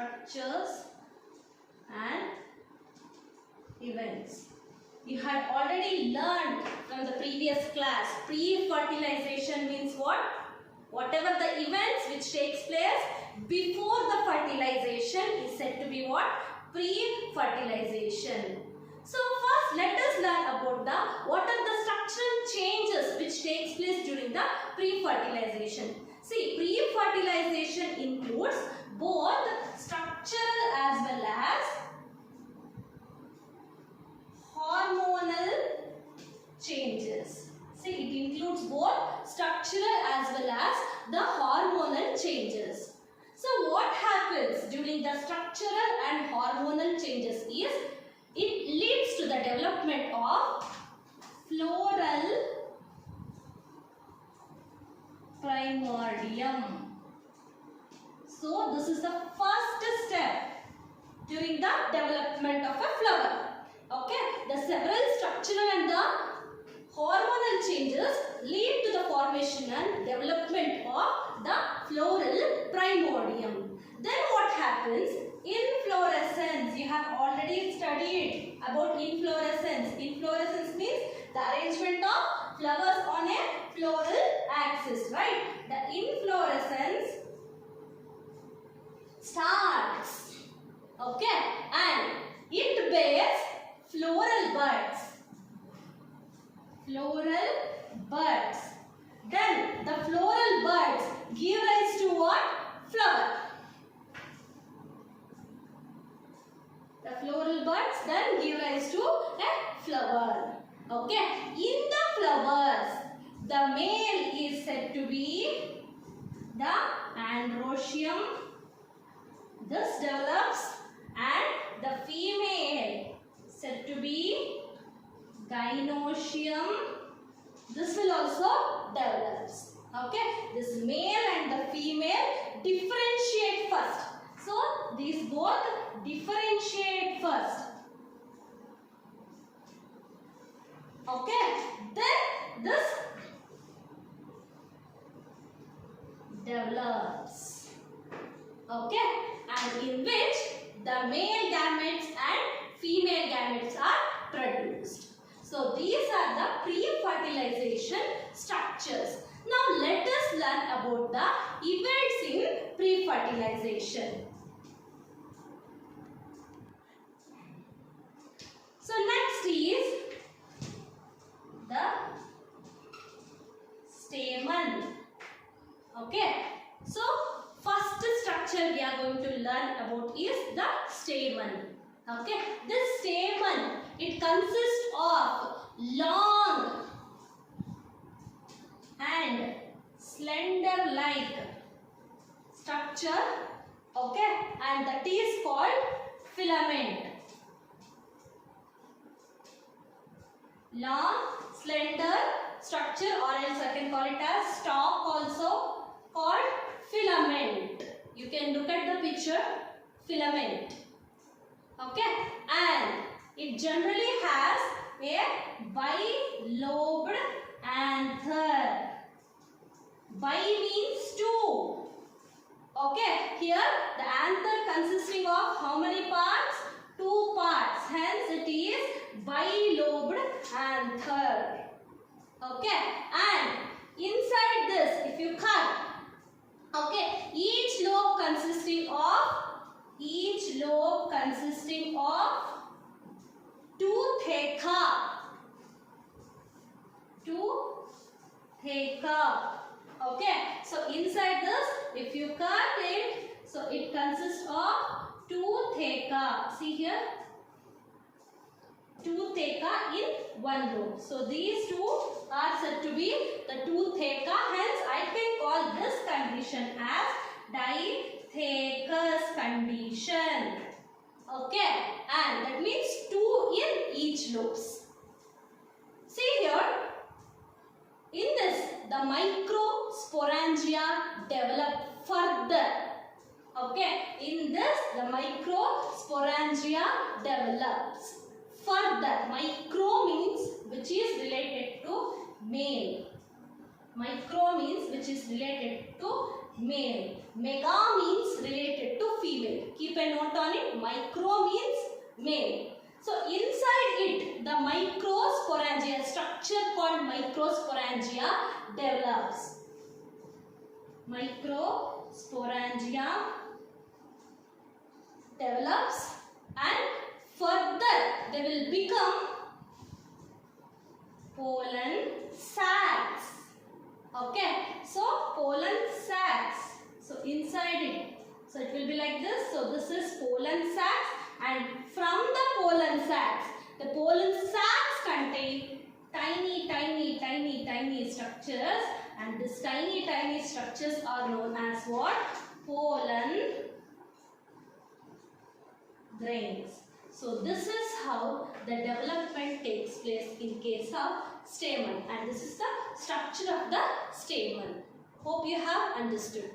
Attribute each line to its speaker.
Speaker 1: structures and events. You had already learned from the previous class. Pre-fertilization means what? Whatever the events which takes place before the fertilization is said to be what? Pre-fertilization. So first let us learn about what are the structural changes which takes place during the pre-fertilization. See, pre-fertilization includes both structural as well as hormonal changes. See, it includes both structural as well as the hormonal changes. So what happens during the structural and hormonal changes is it leads to the development of floral primordium. So this is the first step during the development of a flower. Okay, the several structural and the hormonal changes lead to the formation and development of the floral primordium. Then what happens? Inflorescence. You have already studied about inflorescence. Inflorescence means the arrangement of flowers on a floral axis, right? The inflorescence starts, okay, and it bears floral buds. Floral buds. Then the floral buds give rise to what? Flower. The floral buds then give rise to a flower. Okay. In the flowers, the male is said to be the androecium. This develops, and the female said to be gynoecium. This will also develops. Okay. This male and the female differentiate first. So these both differentiate first. Okay. Then this develops. Okay. And in which the male gametes and female gametes are produced. So these are the pre-fertilization structures. Now let us learn about the events in pre-fertilization. So next is the stamen. Okay. So first structure we are going to learn about is the stamen. Okay. This stamen, it consists of long and slender-like structure. Okay. And that is called filament. Long, slender structure, or else I can call it as stalk also, called filament. You can look at the picture, filament. Okay, and it generally has a bilobed anther. Bi means two. Okay, here the anther consisting of how many parts? Two parts. Hence it is bilobed anther. Okay, and inside this, if you cut, okay, each lobe consisting of two theca. Okay, so inside this, if you cut it, so it consists of two theca. See here, two theca in one lobe. So these two are said to be the two theca. Hence, I can call this condition as dithecous condition. Okay, and that means two in each lobes. See here, in this, the microsporangia develop further. Okay, in this, the microsporangia develops further. Micro means which is related to male. Micro means which is related to male. Mega means related to female. Keep a note on it. Micro means male. So inside it, the microsporangia, structure called microsporangia develops. Microsporangia develops, and further they will become pollen sacs. Okay, so pollen sacs. So inside it, so it will be like this. So this is pollen sacs, and from the pollen sacs contain tiny structures, and these tiny structures are known as what? Pollen grains. So this is how the development takes place in case of stamen, and this is the structure of the stamen. Hope you have understood.